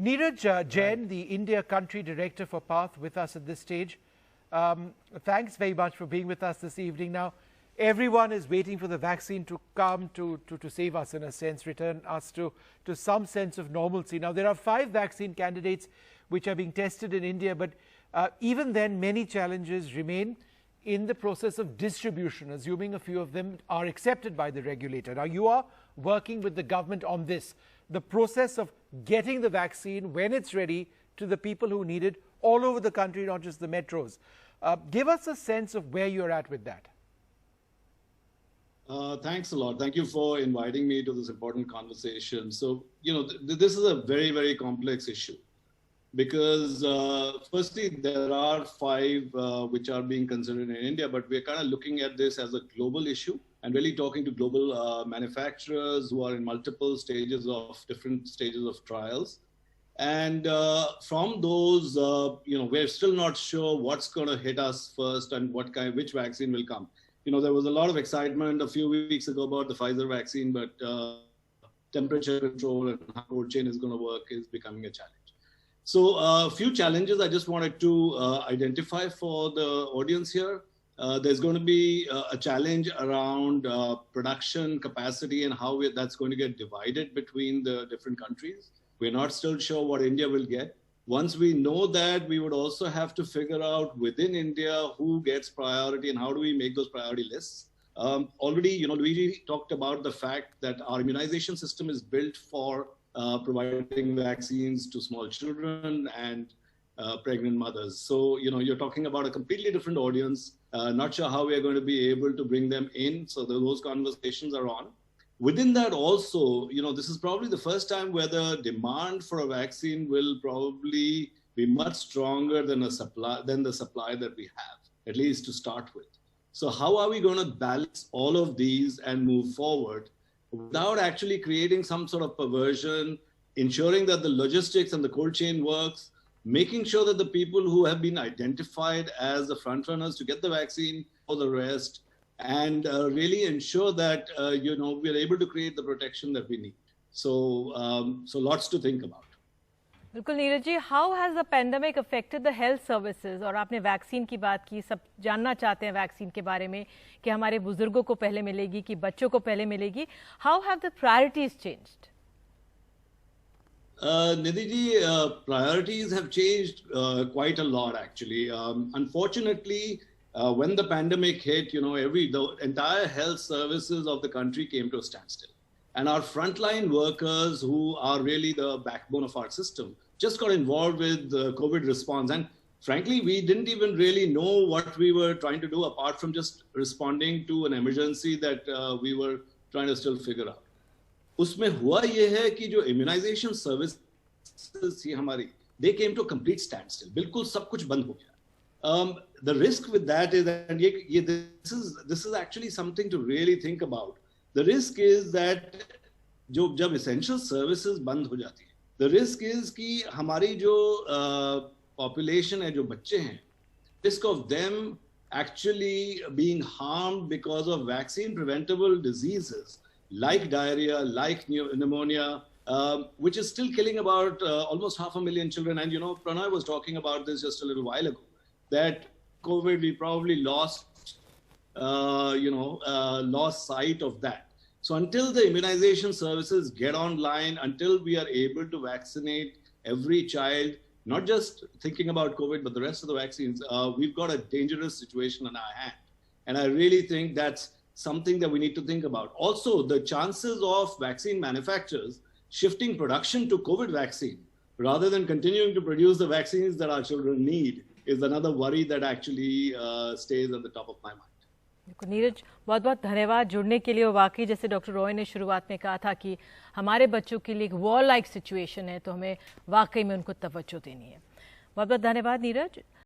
Neeraj Jain, the India Country Director for PATH, with us at this stage. Thanks very much for being with us this evening. Now, everyone is waiting for the vaccine to come to save us, in a sense, return us to some sense of normalcy. Now, there are 5 vaccine candidates which are being tested in India, but even then, many challenges remain in the process of distribution, assuming a few of them are accepted by the regulator. Now, you are working with the government on this, the process of getting the vaccine when it's ready to the people who need it all over the country, not just the metros. Give us a sense of where you're at with that. Thanks a lot. Thank you for inviting me to this important conversation. So, this is a very, very complex issue because firstly, there are 5 which are being considered in India, but we're kind of looking at this as a global issue and really talking to global manufacturers who are in multiple stages of different stages of trials. And from those, we're still not sure what's going to hit us first and which vaccine will come. There was a lot of excitement a few weeks ago about the Pfizer vaccine, but temperature control and how cold chain is going to work is becoming a challenge. So a few challenges I just wanted to identify for the audience here. There's going to be a challenge around production capacity and how that's going to get divided between the different countries. We're not still sure what India will get. Once we know that, we would also have to figure out within India who gets priority and how do we make those priority lists. Already, Luigi talked about the fact that our immunization system is built for providing vaccines to small children and pregnant mothers. So, you're talking about a completely different audience. Not sure how we are going to be able to bring them in. So those conversations are on. Within that also, this is probably the first time where the demand for a vaccine will probably be much stronger than the supply that we have, at least to start with. So how are we going to balance all of these and move forward without actually creating some sort of perversion, ensuring that the logistics and the cold chain works, making sure that the people who have been identified as the front runners to get the vaccine for the rest, and really ensure that we're able to create the protection that we need. So lots to think about. बिल्कुल Neeraj ji, how has the pandemic affected the health services? और आपने vaccine की बात की, सब जानना चाहते हैं वैक्सीन के बारे में कि हमारे बुजुर्गों को पहले मिलेगी कि बच्चों को पहले मिलेगी. How have the priorities changed? Nidhi ji, priorities have changed quite a lot actually. Unfortunately, when the pandemic hit, the entire health services of the country came to a standstill. And our frontline workers, who are really the backbone of our system, just got involved with the COVID response. And frankly, we didn't even really know what we were trying to do apart from just responding to an emergency that we were trying to still figure out. उसमें हुआ ये है कि जो immunization services थी हमारी, they came to a complete standstill. बिल्कुल सब कुछ बंद हो गया. The risk with that is that this is actually something to really think about. The risk is that जब essential services बंद हो जाती है, the risk is कि हमारी जो population है, जो बच्चे हैं, risk of them actually being harmed because of vaccine preventable diseases like diarrhea, like pneumonia, which is still killing about almost 500,000 children. And Pranay was talking about this just a little while ago, that COVID, we probably lost sight of that. So until the immunization services get online, until we are able to vaccinate every child, not just thinking about COVID, but the rest of the vaccines, we've got a dangerous situation on our hand. And I really think that's something that we need to think about. Also, the chances of vaccine manufacturers shifting production to COVID vaccine rather than continuing to produce the vaccines that our children need is another worry that actually stays at the top of my mind. Neeraj, बहुत बहुत धन्यवाद जुड़ने के लिए. वाकई जैसे doctor Roy ने शुरुआत में कहा था कि हमारे बच्चों के लिए एक वॉर लाइक सिचुएशन है, तो हमें वाकई में उनको तवज्जो देनी है. बहुत बहुत धन्यवाद नीरज.